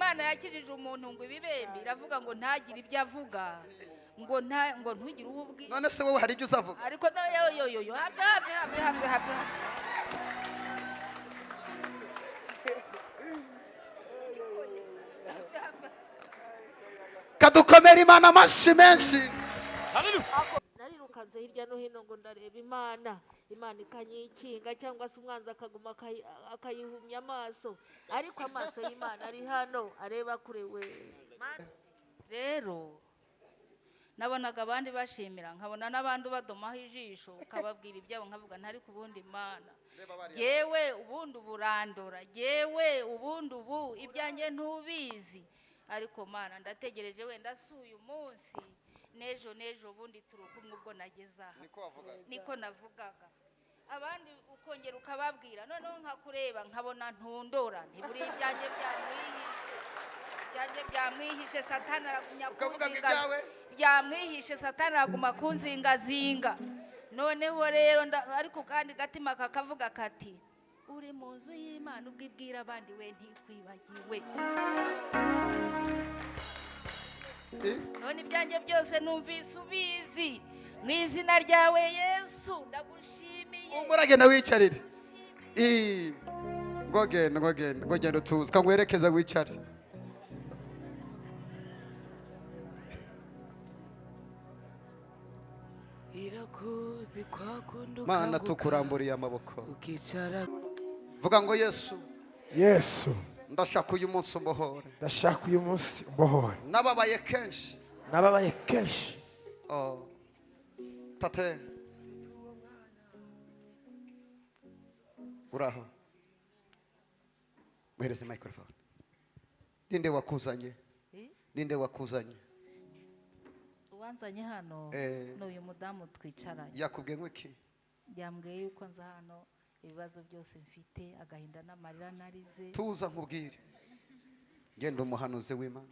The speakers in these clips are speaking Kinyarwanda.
Imana yakijije umuntu ngo ibibembe iravuga ngo ntagire ibyo avuga ngo ntugire ububwi. None se wowe hari ibyo uzavuga? Ariko yo hafi. Kadukomera Imana amashyi menshi. Narirukanze hirya no hino ngo ndareba Imana ikanyikinga cyangwa se umwanzi akaguma akayihumya amaso, ariko amaso y'Imana ari hano areba kure we. Rero nabonaga abandi bashimira, nkabona n'abandi badomaho ijisho, ukababwira ibyabo, nkavuga ntari ku bundi Imana yewe ubundi uburandora, yewe ubundi ubu ibyanjye ntubizi, ariko Mana ndategereje wenda si uyu munsi n'ejo bundi turukumwe ubwo nageza aha. Niko navugaga. Abandi ukongera ukababwira, noneho nkakureba nkabona ntundora, ntiburi ibyanjye byamwihishe, Satani aragumya kunzinga, byamwihishe Satani araguma kunzingazinga. Noneho rero ariko kandi gatima kakavuga kati uri mu nzu y'Imana ubwibwira abandi we ntikwibagiwe. None ibyanjye byose numvise ubizi, mu izina ryawe Yesu ndagushimiye. Umuragenda wicarire. Ngogenda utuze kangwerekeza wicare. Mana tukuramburiye amaboko. Vuga ngo Yesu ndashaka uyu munsi umbohore. Nababaye kenshi. Tate uraho, muhereze microphone. Ninde wakuzanye? Uwanzanye hano n'uyu mudamu twicaranye. Yakubwiye ngo iki? Yambwiye yuko nza hano ibibazo byose mfite, agahinda n'amarira narize. Tuza nkubwire, genda umuhanuzi w'Imana.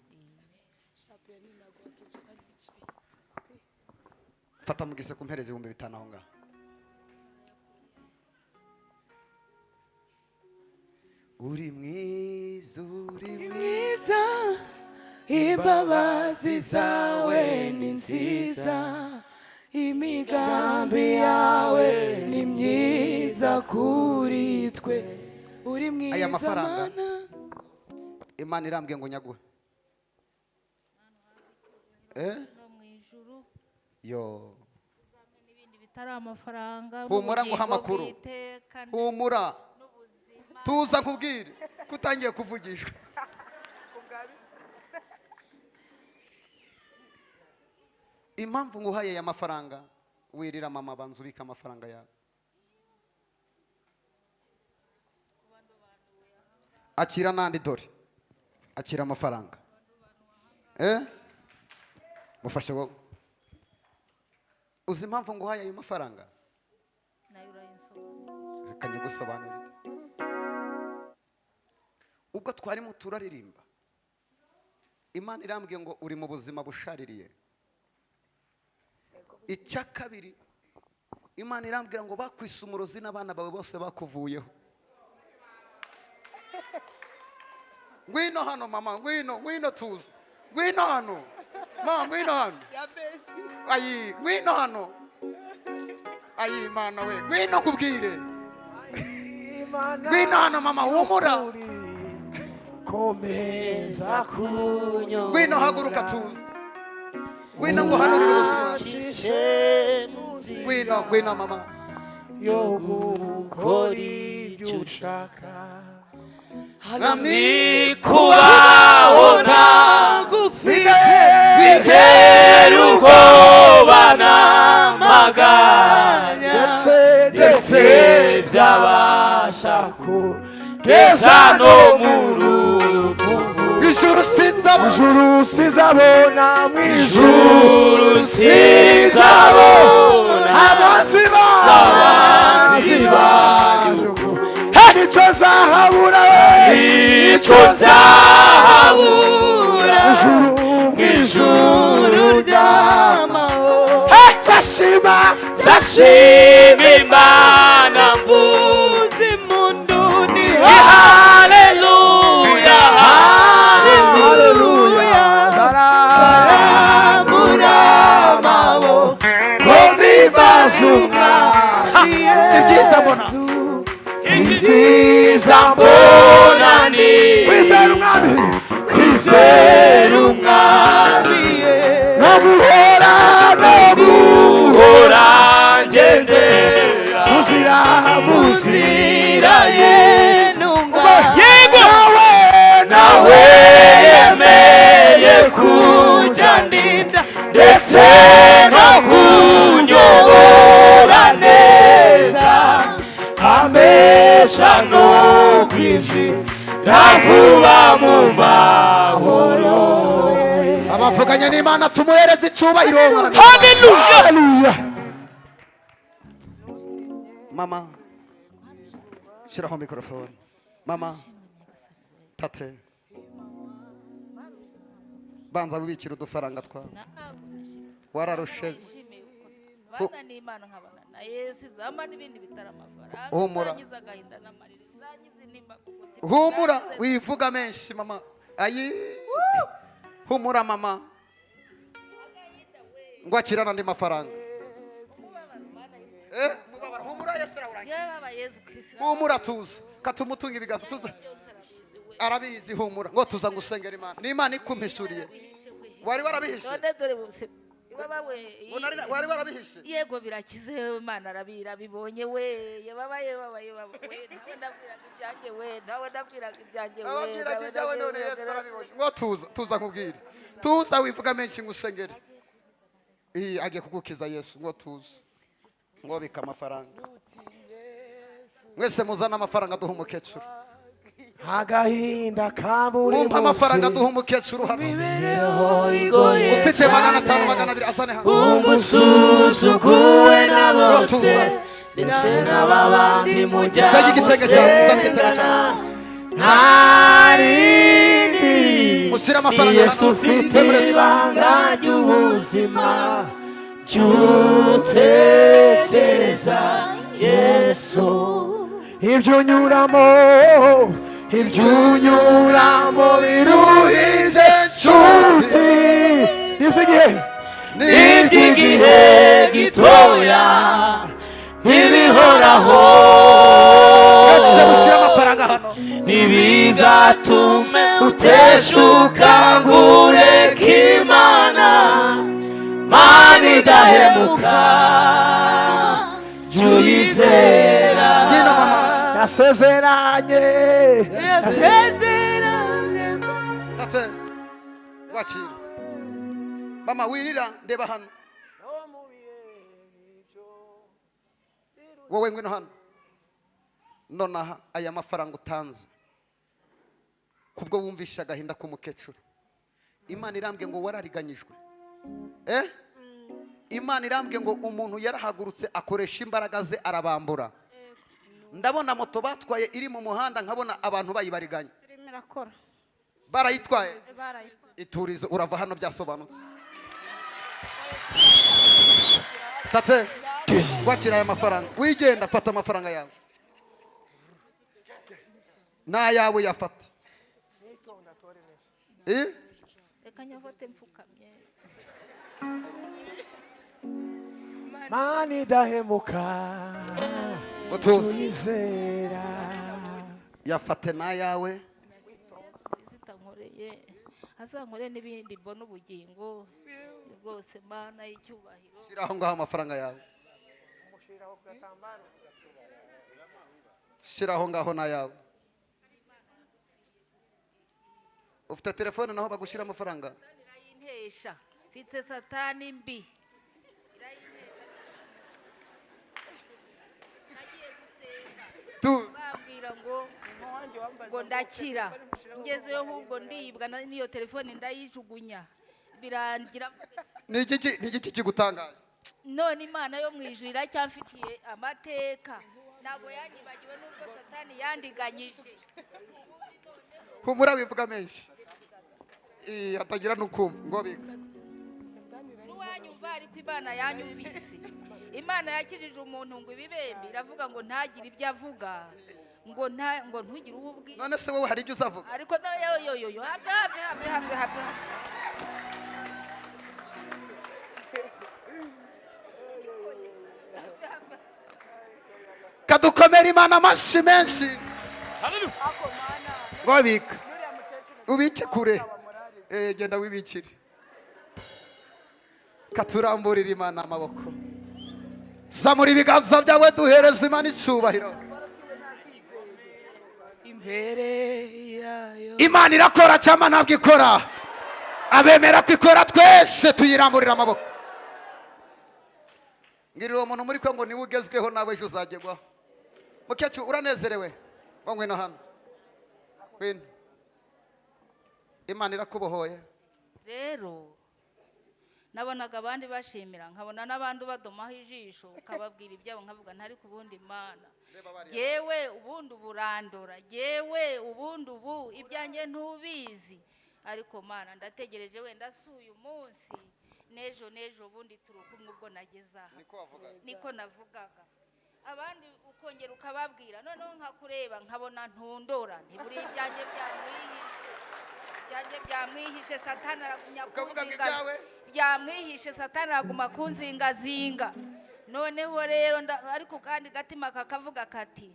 Fata mugise kumpereza 5,000 aho ngaho. Uri mwiza, imbabazi zawe ni nziza, imigambi yawe ni myiza kuri twe. Uri mwiza. Aya mafaranga Imana irambwiye ngo nyaguhe. No mwijuru. Yo. N'ibindi bitari amafaranga. Humura ngo hamakuru. Humura. Tuza nkubwire kutangiye kuvugishwa. Impamvu nguhaye ya mafaranga, wirira mama banzu ubika amafaranga yawe. Akira nandi dore. Akira amafaranga. Mufashe wowe. Uzi impamvu nguhaye ayo mafaranga? Nayo urayisobanura. Reka njye gusobanurira. Ubwo twarimo turaririmba, Imana irambwiye ngo uri mu buzima bushaririye. Icya kabiri, Imana irambwira ngo bakwise umurozi n'abana bawe bose bakuvuyeho. Ngwino hano mama, ngwino tuza. Ngwino hano. Mama, ngwino hano. Ayi, ngwino hano. Ayi Mana we, ngwino kubwire. Ngwino hano mama, humura. Komeza kunyo. Ngwino haguruka tuza. Ngwino ngo hanurire ubuzima. Ngwino mama. Yo gukora ibyo ushaka. Nami kubaho ntagufite, bitera ubwoba n'amaganya, ndetse byabasha kugeza no mu rupfu. Ijuru sinzabona, mu ijuru sinzabona abanzi banyu. Nicyo nzahabura ijuru ry'amahoro. Nzashima Imana mvuza impundu, ni haleluya, haleluya. navuba mu mahoro. abavuganye n'Imana tumuhereze icyubahiro. Haleluya. mama shyiraho mikorofone. mama tate banza wibikira udufaranga twawe wararushe. bana n'Imana nkabana na Yesu izama n'ibindi bitari amafaranga. Humura. Zagize agahinda n'amarira, zagize intimba ku mutima. humura zagize- wivuga menshi mama. ayi humura mama ngo akira n'andi mafaranga. mubabara humura Yesu arawurangiza. Yaba Yesu Kristo. humura tuza katumutunga ibiganza tuza arabizi. humura ngo tuza ngusengera Imana n'Imana ikumpishuriye. wari warabihishe None dore bose baba we. wari warabihishe. Yego birakize Imana arabibonye we. Yababaye we. Nawe ndabwiraga ibyanjye we. Nawe ndabwiraga ibyanjye we. ababwiraga ibyawe none Yesu arabibonye. ngo tuza nkubwire. tuza wivuga menshi ngusengere. agiye kugukiza Yesu. ngo tuza ngo bika amafaranga. mwese muzana amafaranga duha umukecuru. agahinda ka buri wumva amafaranga munsi duha umukecuru hano. imibereho igoye ufite 500 200 azane hano. wumva usuzuguwe na ngo bose tuza ndetse n'ababandi mujya Tega igitego cyawe, zana igitego cyawe. ntarindi mushyire amafaranga Yesu hano. ufite ibanga ry'ubuzima cy'utekereza Yesu ibyo unyuramo biruhije nshuti n'iby'igihe gitoya ntibihoraho Yesu mushyire amafaranga hano. ntibizatume uteshuka ngo ureke Imana Mana idahemuka jya uyizera Ngwino mama. yasezeranye tate wakira mama wirira ndeba hano. wowe ngwino hano. nonaha aya mafaranga utanze kubwo wumvisha agahinda k'umukecuru. Imana irambye ngo warariganyijwe. Imana irambye ngo umuntu yarahagurutse akoresha imbaraga ze arabambura. ndabona moto batwaye iri mu muhanda nkabona abantu bayibariganya. barayitwaye. iturize urava hano byasobanutse. tate wakira aya mafaranga. wigenda fata amafaranga yawe. n'ayawe yafata. Reka nyavote mfukamye. Mana idahemuka utuze uyizera yafate n'ayawe. zitankoreye azankore n'ibindi mbona ubugingo rwose Mana y'icyubahiro. shyiraho ngaho amafaranga yawe. shyiraho ngaho n'ayawe. ufite telefone naho bagushyira amafaranga. irayintesha mfite satani mbi. nagiye gusenga bambwira ngo ndakira. ngezeyo ahubwo ndibwa n'iyo telefone ndayijugunya birangira. ni igiki kigutangaje? none Imana yo mu ijuru iracyamfitiye amateka. ntabwo yanyibagiwe nubwo satani yandiganyije. humura wivuga menshi. hatagira n'ukumva ngo bika. n'uwanyumva ariko Imana yanyumvise. Imana yakijije umuntu ngo ibibembe iravuga ngo ntagire ibyo avuga ngo ntugire uwo ubwira. none se wowe hari ibyo uzavuga? ariko yo hafi. kadukomera Imana amashyi menshi. ngo bika ubike kure. genda wibikire. katuramburira Imana amaboko. zamura ibiganza byawe duhereza Imana icyubahiro. Imana irakora cyangwa ntabwo ikora? abemera ko ikora twese tuyiramburira amaboko. ngirira uwo muntu muri ko ngo niwe ugezweho nawe ejo uzagerwaho. mukecuru uranezerewe? ngo ngwino hano. ngwino imana irakubohoye rero nabonaga abandi bashimira nkabona n'abandi badomaho ijisho ukababwira ibyabo nkavuga ntari ku bundi mana yewe ubundi uburandora yewe ubundi ubu ibyanjye ntubizi ariko mana ndategereje wenda si uyu munsi n'ejo ubundi turi kumwe ubwo nageze aha niko navugaga abandi ukongera ukababwira noneho nkakureba nkabona ntundora ntiburi ibyanjye byamwihishe satani aragumya kunzinga byamwihishe satani araguma kunzingazinga noneho rero ariko kandi gatima kakavuga kati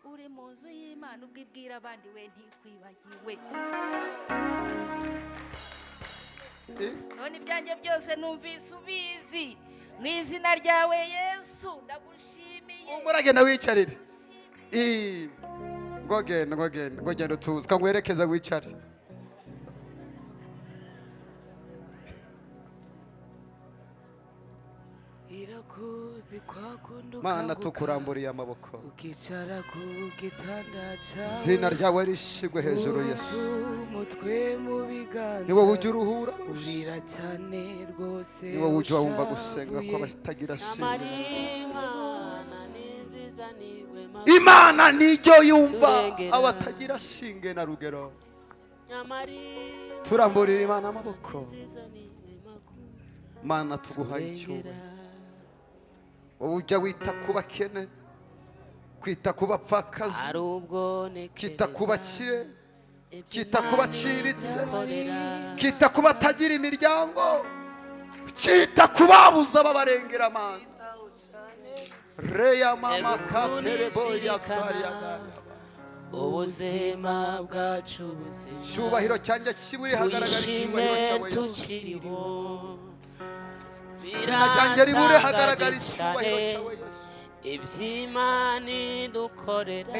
uri mu nzu y'Imana ubwibwira abandi we ntikwibagiwe none ibyanjye byose numvise ubizi mu izina ryawe Yesu ndagushimiye umuragenda wicarire ngogenda utuze kangwerekeza wicare Mana tukuramburiye amaboko ukicara ku gitanda cyawe izina ryawe rishigwe hejuru Yesu umutwe mu biganza ni wowe ujya uruhura urira cyane rwose ni wowe ujya wumva gusenga ko batagira shinge Imana nijyo yumva abatagira shinge na rugero turamburira Imana amaboko Mana tuguhaye icyubahiro wowe ujya wita ku bakene kwita ku bapfakazi kwita ku bakire kwita ku baciritse kwita ku batagira imiryango kwita ku babuza babarengera amana reya mama katerebo ya sariya ubuzima bwacu cyubahiro cyanjye kiburi hagaragara icyubahiro cyawe Yesu izina ryanjye ribure hagaragara icyubahiro cyawe Yesu iby'Imana idukorera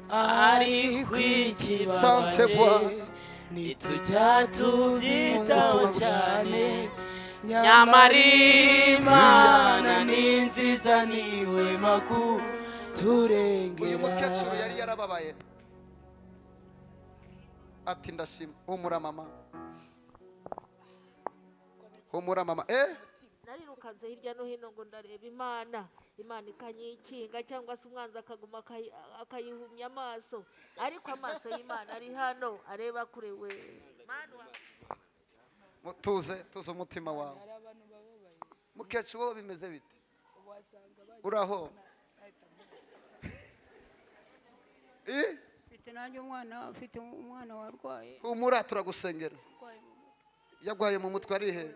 ari kwikibabare ntitujya tubyitaho cyane nyamara Imana ni nziza niwe makuturengera uyu mukecuru yari yarababaye ati ndashima humura mama narirukanze hirya no hino ngo ndareba Imana ikanyikinga cyangwa se umwanzi akaguma akayihumya amaso ariko amaso y'Imana ari hano areba kure we tuze umutima wawe mukecuru wowe bimeze bite uraho mfite umwana warwaye humura turagusengera yagwaye mu mutwe ari he